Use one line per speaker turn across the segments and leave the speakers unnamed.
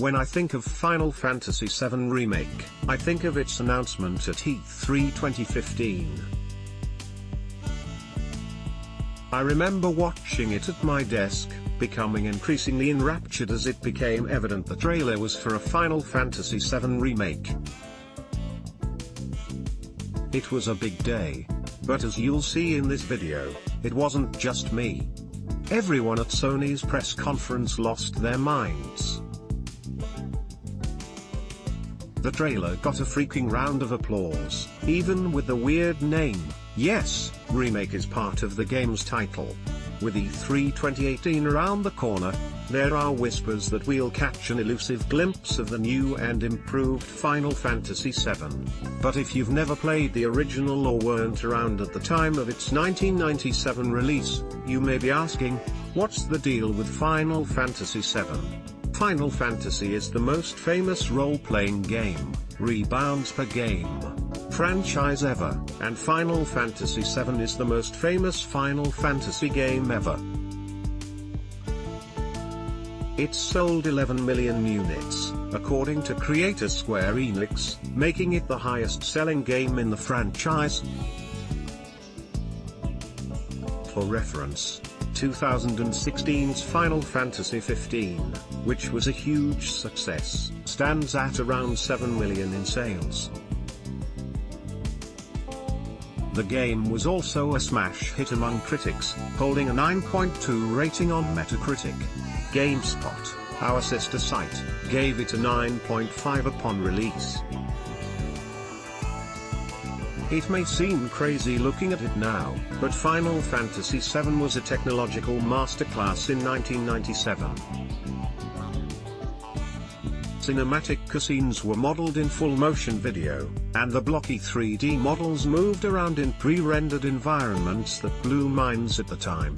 When I think of Final Fantasy VII Remake, I think of its announcement at E3 2015. I remember watching it at my desk, becoming increasingly enraptured as it became evident the trailer was for a Final Fantasy VII Remake. It was a big day. But as you'll see in this video, it wasn't just me. Everyone at Sony's press conference lost their minds. The trailer got a freaking round of applause, even with the weird name. Yes, Remake is part of the game's title. With E3 2018 around the corner, there are whispers that we'll catch an elusive glimpse of the new and improved Final Fantasy VII. But if you've never played the original or weren't around at the time of its 1997 release, you may be asking, what's the deal with Final Fantasy VII? Final Fantasy is the most famous role-playing game, rebounds per game, franchise ever, and Final Fantasy VII is the most famous Final Fantasy game ever. It sold 11 million units, according to creator Square Enix, making it the highest-selling game in the franchise. For reference, 2016's Final Fantasy XV, which was a huge success, stands at around 7 million in sales. The game was also a smash hit among critics, holding a 9.2 rating on Metacritic. GameSpot, our sister site, gave it a 9.5 upon release. It may seem crazy looking at it now, but Final Fantasy VII was a technological masterclass in 1997. Cinematic cutscenes were modeled in full motion video, and the blocky 3D models moved around in pre-rendered environments that blew minds at the time.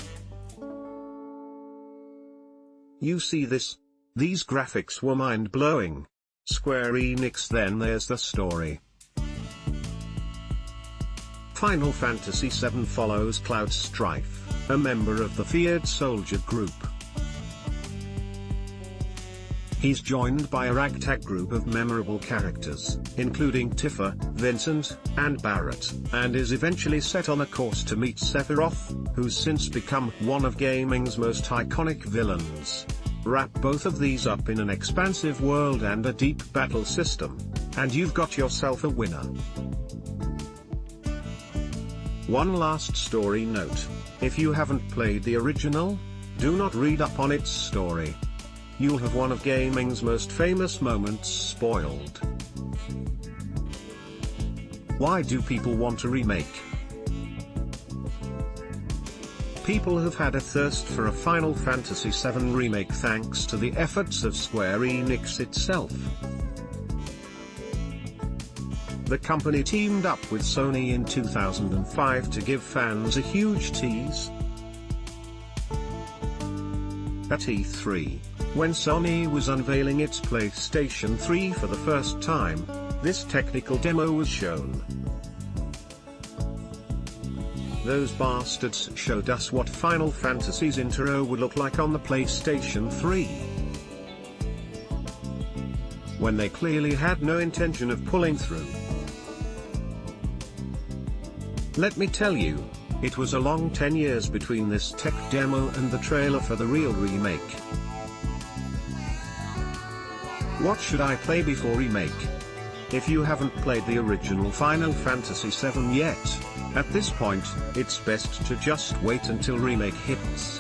You see this? These graphics were mind-blowing. Square Enix. Then there's the story. Final Fantasy VII follows Cloud Strife, a member of the feared soldier group. He's joined by a ragtag group of memorable characters, including Tifa, Vincent, and Barrett, and is eventually set on a course to meet Sephiroth, who's since become one of gaming's most iconic villains. Wrap both of these up in an expansive world and a deep battle system, and you've got yourself a winner. One last story note: if you haven't played the original, do not read up on its story. You'll have one of gaming's most famous moments spoiled. Why do people want a remake? People have had a thirst for a Final Fantasy VII Remake thanks to the efforts of Square Enix itself. The company teamed up with Sony in 2005 to give fans a huge tease. At E3, when Sony was unveiling its PlayStation 3 for the first time, this technical demo was shown. Those bastards showed us what Final Fantasy's intro would look like on the PlayStation 3. When they clearly had no intention of pulling through. Let me tell you, it was a long 10 years between this tech demo and the trailer for the real remake. What should I play before Remake? If you haven't played the original Final Fantasy VII yet, at this point, it's best to just wait until Remake hits.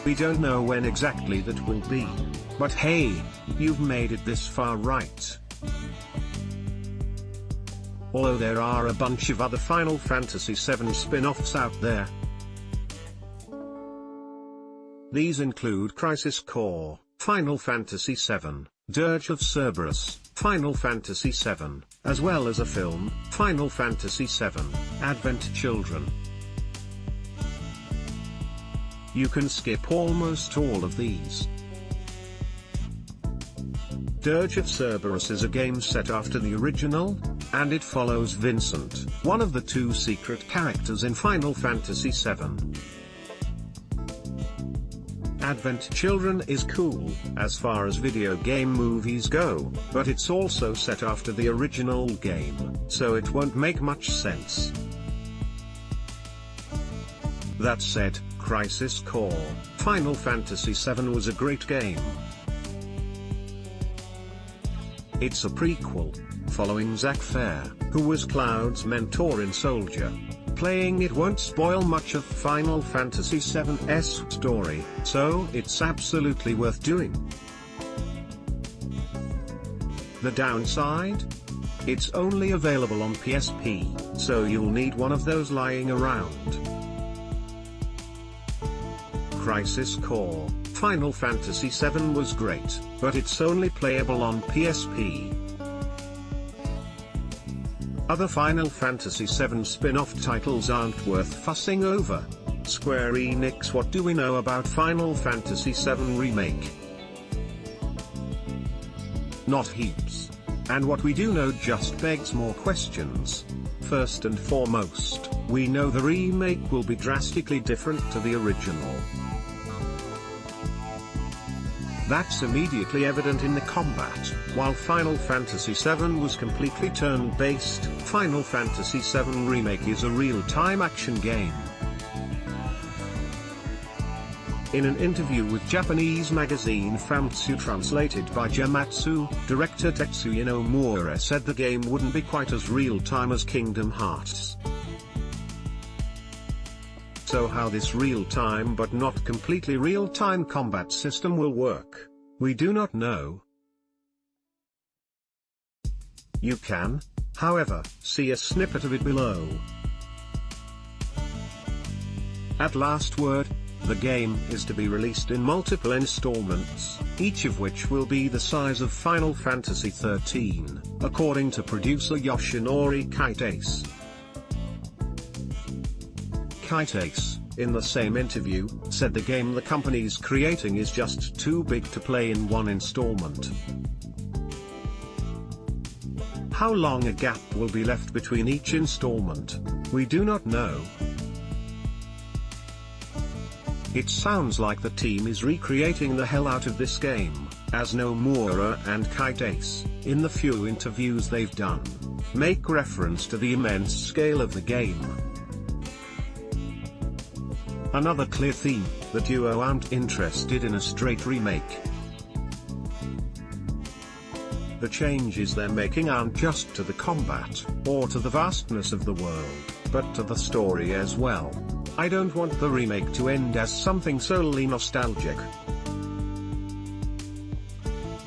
We don't know when exactly that will be, but hey, you've made it this far, right? Although there are a bunch of other Final Fantasy VII spin-offs out there. These include Crisis Core, Final Fantasy VII, Dirge of Cerberus, Final Fantasy VII, as well as a film, Final Fantasy VII, Advent Children. You can skip almost all of these. Dirge of Cerberus is a game set after the original, and it follows Vincent, one of the two secret characters in Final Fantasy VII. Advent Children is cool, as far as video game movies go, but it's also set after the original game, so it won't make much sense. That said, Crisis Core, Final Fantasy VII was a great game. It's a prequel, following Zack Fair, who was Cloud's mentor in Soldier. Playing it won't spoil much of Final Fantasy VII's story, so it's absolutely worth doing. The downside? It's only available on PSP, so you'll need one of those lying around. Crisis Core, Final Fantasy VII was great, but it's only playable on PSP. Other Final Fantasy VII spin-off titles aren't worth fussing over. Square Enix, what do we know about Final Fantasy VII Remake? Not heaps. And what we do know just begs more questions. First and foremost, we know the remake will be drastically different to the original. That's immediately evident in the combat. While Final Fantasy VII was completely turn-based, Final Fantasy VII Remake is a real-time action game. In an interview with Japanese magazine Famitsu translated by Gematsu, director Tetsuya Nomura said the game wouldn't be quite as real-time as Kingdom Hearts. So how this real-time but not completely real-time combat system will work, we do not know. You can, however, see a snippet of it below. At last word, the game is to be released in multiple installments, each of which will be the size of Final Fantasy XIII, according to producer Yoshinori Kitase. Kitase, in the same interview, said the game the company's creating is just too big to play in one installment. How long a gap will be left between each installment, we do not know. It sounds like the team is recreating the hell out of this game, as Nomura and Kitase, in the few interviews they've done, make reference to the immense scale of the game. Another clear theme, the duo aren't interested in a straight remake. The changes they're making aren't just to the combat, or to the vastness of the world, but to the story as well. I don't want the remake to end as something solely nostalgic.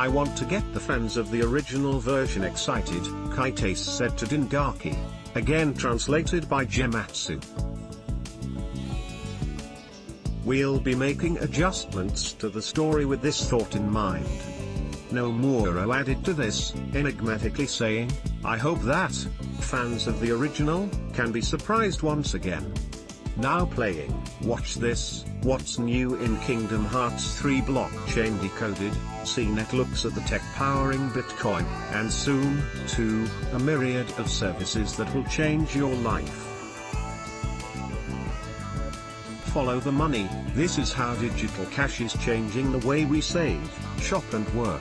I want to get the fans of the original version excited, Kitase said to Dengaki. Again translated by Gematsu. We'll be making adjustments to the story with this thought in mind. Nomura added to this, enigmatically saying, I hope that fans of the original can be surprised once again. Now playing, watch this, what's new in Kingdom Hearts 3 blockchain decoded, CNET looks at the tech powering Bitcoin, and soon, too, a myriad of services that will change your life. Follow the money, this is how digital cash is changing the way we save, shop and work.